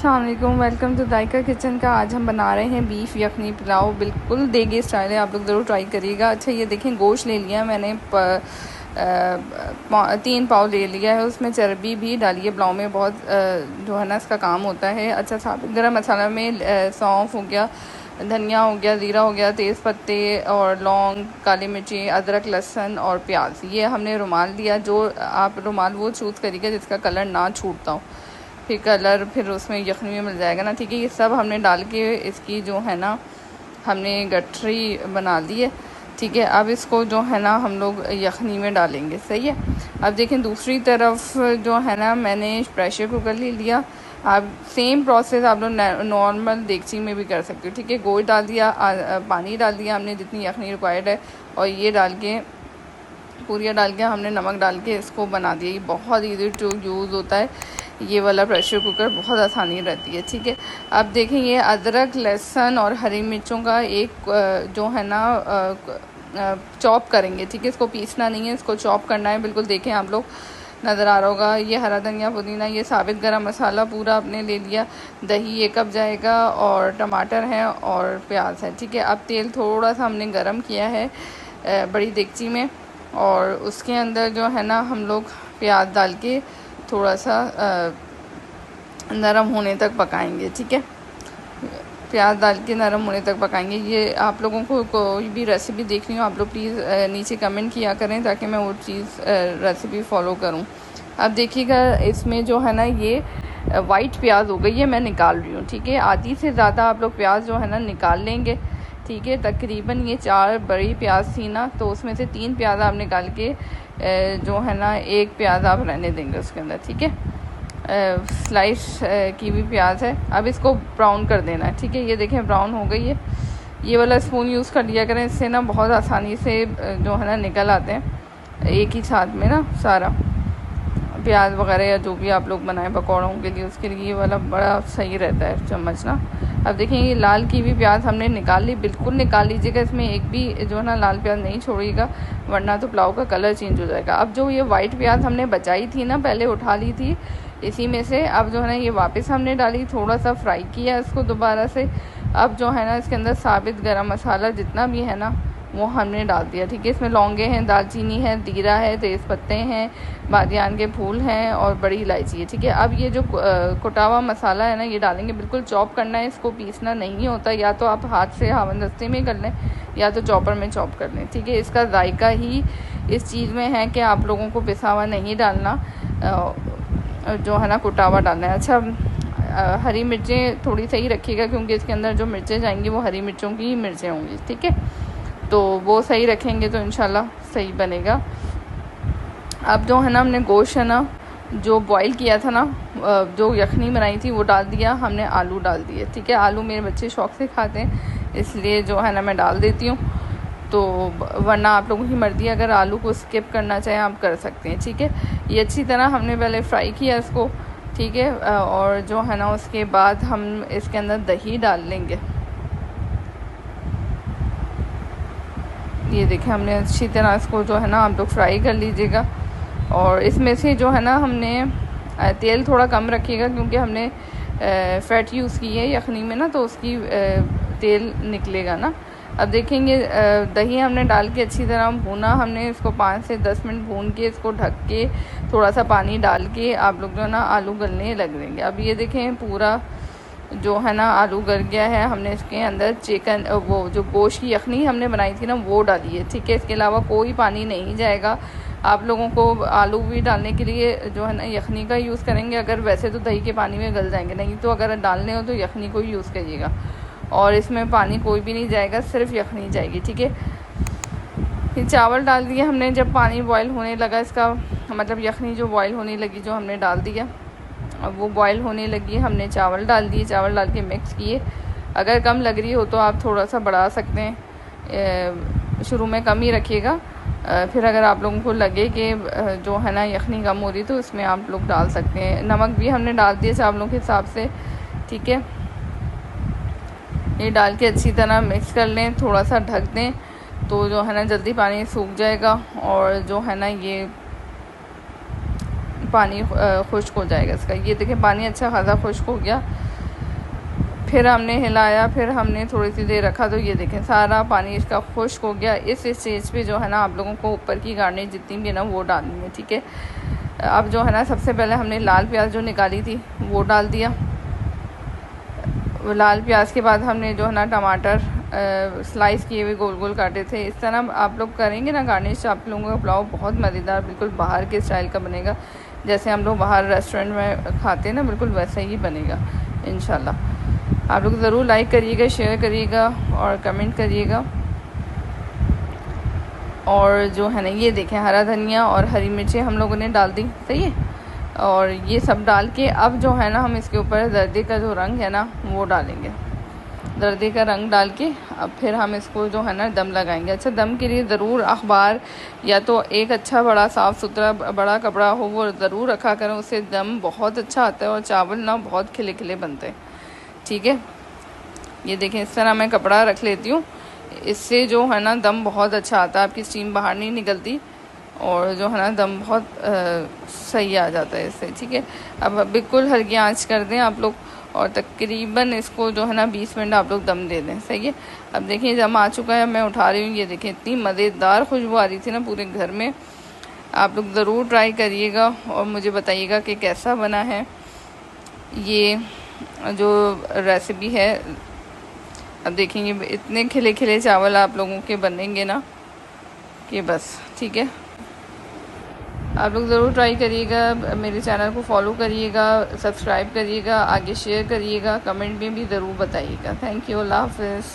अस्सलाम वालेकुम, welcome to JICA kitchen का। आज हम बना रहे हैं बीफ यखनी पुलाव। बिल्कुल देगी स्टाइल है, आप लोग ज़रूर ट्राई करिएगा। अच्छा, ये देखें गोश्त ले लिया मैंने 3 पाव ले लिया है। उसमें चर्बी भी डाली है। पुलाव में बहुत जो है ना इसका काम होता है। अच्छा, साबित गरम मसाला में सौंफ हो गया, धनिया हो गया, ज़ीरा हो गया, तेज़ पत्ते और लौंग, काली मिर्ची, अदरक, लहसुन और प्याज। ये हमने रुमाल लिया। जो आप रुमाल वो चूज़ करिएगा जिसका कलर ना छूटता हो, फिर कलर फिर उसमें यखनी में मिल जाएगा ना। ठीक है, ये सब हमने डाल के इसकी जो है ना हमने गठरी बना ली है। ठीक है, अब इसको जो है ना हम लोग यखनी में डालेंगे। सही है। अब देखें दूसरी तरफ जो है ना मैंने प्रेशर कुकर ले लिया। आप सेम प्रोसेस आप लोग नॉर्मल देगची में भी कर सकते हो। ठीक है, गोश्त डाल दिया, पानी डाल दिया हमने जितनी यखनी रिक्वायर्ड है, और ये डाल के पूरिया डाल के हमने नमक डाल के इसको बना दिया। ये बहुत ईजी टू यूज़ होता है ये वाला प्रेशर कुकर, बहुत आसानी रहती है। ठीक है, अब देखें ये अदरक, लहसुन और हरी मिर्चों का एक जो है ना चॉप करेंगे। ठीक है, इसको पीसना नहीं है, इसको चॉप करना है। बिल्कुल देखें आप लोग, नज़र आ रहा होगा। ये हरा धनिया, पुदीना, ये साबित गरम मसाला पूरा आपने ले लिया। दही 1 कप जाएगा, और टमाटर हैं और प्याज है। ठीक है, अब तेल थोड़ा सा हमने गरम किया है बड़ी देगची में, और उसके अंदर जो है ना हम लोग प्याज डाल के थोड़ा सा नरम होने तक पकाएंगे। ठीक है, प्याज डाल के नरम होने तक पकाएंगे। ये आप लोगों को कोई भी रेसिपी देखनी हो आप लोग प्लीज़ नीचे कमेंट किया करें, ताकि मैं वो चीज़ रेसिपी फ़ॉलो करूं। अब देखिएगा इसमें जो है ना ये वाइट प्याज हो गई है, मैं निकाल रही हूँ। ठीक है, आधी से ज़्यादा आप लोग प्याज जो है ना निकाल लेंगे। ठीक है, तकरीबन ये 4 बड़ी प्याज थी ना, तो उसमें से 3 प्याज आप निकाल के जो है ना 1 प्याज आप रहने देंगे उसके अंदर। ठीक है, स्लाइस की भी प्याज है। अब इसको ब्राउन कर देना है। ठीक है, ये देखें ब्राउन हो गई है। ये वाला स्पून यूज़ कर लिया करें, इससे ना बहुत आसानी से जो है ना निकल आते हैं एक ही साथ में ना सारा प्याज वगैरह, या जो भी आप लोग बनाएं पकौड़ों के लिए, उसके लिए ये वाला बड़ा सही रहता है चम्मच ना। अब देखें ये लाल की भी प्याज हमने निकाल ली। बिल्कुल निकाल लीजिएगा, इसमें एक भी जो है ना लाल प्याज नहीं छोड़िएगा, वरना तो पुलाव का कलर चेंज हो जाएगा। अब जो ये वाइट प्याज हमने बचाई थी ना, पहले उठा ली थी इसी में से, अब जो है ना ये वापस हमने डाली, थोड़ा सा फ्राई किया इसको दोबारा से। अब जो है ना इसके अंदर साबित गरम मसाला जितना भी है ना वो हमने डाल दिया। ठीक है, इसमें लौंगे हैं, दालचीनी है, जीरा है, तेज़ पत्ते हैं, बादियान के फूल हैं और बड़ी इलायची है। ठीक है, अब ये जो कुटा हुआ मसाला है ना ये डालेंगे। बिल्कुल चॉप करना है, इसको पीसना नहीं होता। या तो आप हाथ से हावनदस्ती में कर लें, या तो चॉपर में चॉप कर लें। ठीक है, इसका जायका ही इस चीज़ में है कि आप लोगों को पिसा हुआ नहीं डालना, जो है ना कुटा हुआ डालना है। अच्छा, हरी मिर्चें थोड़ी सही रखिएगा, क्योंकि इसके अंदर जो मिर्चें जाएंगी वो हरी मिर्चों की ही मिर्चें होंगी। ठीक है, तो वो सही रखेंगे तो इंशाल्लाह सही बनेगा। अब जो है ना हमने गोश्त है ना जो बॉईल किया था ना, जो यखनी बनाई थी वो डाल दिया हमने, आलू डाल दिए। ठीक है, आलू मेरे बच्चे शौक़ से खाते हैं, इसलिए जो है ना मैं डाल देती हूँ। तो वरना आप लोगों की मर्ज़ी, अगर आलू को स्किप करना चाहें आप कर सकते हैं। ठीक है, ये अच्छी तरह हमने पहले फ्राई किया इसको। ठीक है, और जो है ना उसके बाद हम इसके अंदर दही डाल लेंगे। ये देखें हमने अच्छी तरह इसको जो है ना आप लोग फ्राई कर लीजिएगा। और इसमें से जो है ना हमने तेल थोड़ा कम रखिएगा, क्योंकि हमने फ़ैट यूज़ की है यखनी में ना, तो उसकी तेल निकलेगा ना। अब देखेंगे दही हमने डाल के अच्छी तरह भूना हमने इसको, 5 से 10 मिनट भून के इसको ढक के थोड़ा सा पानी डाल के आप लोग जो है ना आलू गलने लग देंगे। अब ये देखें पूरा जो है ना आलू गल गया है। हमने इसके अंदर चिकन, वो जो गोश्त की यखनी हमने बनाई थी ना वो डाली है। ठीक है, इसके अलावा कोई पानी नहीं जाएगा। आप लोगों को आलू भी डालने के लिए जो है ना यखनी का यूज़ करेंगे, अगर वैसे तो दही के पानी में गल जाएंगे, नहीं तो अगर डालने हो तो यखनी को ही यूज़ करिएगा। और इसमें पानी कोई भी नहीं जाएगा, सिर्फ यखनी जाएगी। ठीक है, फिर चावल डाल दिए हमने। जब पानी बॉयल होने लगा, इसका मतलब यखनी जो बॉयल होने लगी, जो हमने डाल दिया, अब वो बॉयल होने लगी, हमने चावल डाल दिए। चावल डाल के मिक्स किए। अगर कम लग रही हो तो आप थोड़ा सा बढ़ा सकते हैं, शुरू में कम ही rखिएगा। फिर अगर आप लोगों को लगे कि जो है ना यखनी कम हो रही तो इसमें आप लोग डाल सकते हैं। नमक भी हमने डाल दिया चावलों के हिसाब से। ठीक है, ये डाल के अच्छी तरह मिक्स कर लें, थोड़ा सा ढक दें, तो जो है ना जल्दी पानी सूख जाएगा, और जो है ना ये पानी खुश्क हो जाएगा इसका। ये देखें पानी अच्छा खासा खुश्क हो गया। फिर हमने हिलाया, फिर हमने थोड़ी सी देर रखा तो ये देखें सारा पानी इसका खुश्क हो गया। इस स्टेज पे जो है ना आप लोगों को ऊपर की गार्निश जितनी भी है ना वो डालनी है, ठीक है। अब जो है ना सबसे पहले हमने लाल प्याज जो निकाली थी वो डाल दिया। लाल प्याज के बाद हमने जो है ना टमाटर स्लाइस किए हुए गोल गोल काटे थे। इस तरह आप लोग करेंगे ना गार्निश, आप लोगों का पुलाव बहुत मज़ेदार बिल्कुल बाहर के स्टाइल का बनेगा, जैसे हम लोग बाहर रेस्टोरेंट में खाते हैं ना, बिल्कुल वैसा ही बनेगा इंशाल्लाह। आप लोग ज़रूर लाइक करिएगा, शेयर करिएगा और कमेंट करिएगा। और जो है ना ये देखें हरा धनिया और हरी मिर्चें हम लोगों ने डाल दी, सही है। और ये सब डाल के अब जो है ना हम इसके ऊपर दर्दे का जो रंग है ना वो डालेंगे। दर्दे का रंग डाल के अब फिर हम इसको जो है ना दम लगाएंगे। अच्छा, दम के लिए ज़रूर अखबार या तो एक अच्छा बड़ा साफ़ सुथरा बड़ा कपड़ा हो वो ज़रूर रखा करें, उससे दम बहुत अच्छा आता है और चावल ना बहुत खिले खिले बनते हैं, ठीक है। ये देखें इस तरह मैं कपड़ा रख लेती हूँ, इससे जो है ना दम बहुत अच्छा आता है, आपकी स्टीम बाहर नहीं निकलती और जो है ना दम बहुत सही आ जाता है इससे, ठीक है। अब बिल्कुल हल्की आंच कर दें आप लोग और तकरीबन इसको जो है ना 20 मिनट आप लोग दम दे दें, सही है। अब देखिए दम आ चुका है, मैं उठा रही हूँ। ये देखें इतनी मज़ेदार खुशबू आ रही थी ना पूरे घर में। आप लोग ज़रूर ट्राई करिएगा और मुझे बताइएगा कि कैसा बना है ये जो रेसिपी है। अब देखेंगे इतने खिले खिले चावल आप लोगों के बनेंगे ना कि बस, ठीक है। आप लोग ज़रूर ट्राई करिएगा, मेरे चैनल को फॉलो करिएगा, सब्सक्राइब करिएगा, आगे शेयर करिएगा, कमेंट में भी ज़रूर बताइएगा। थैंक यू, अल्लाह हाफ़िज़।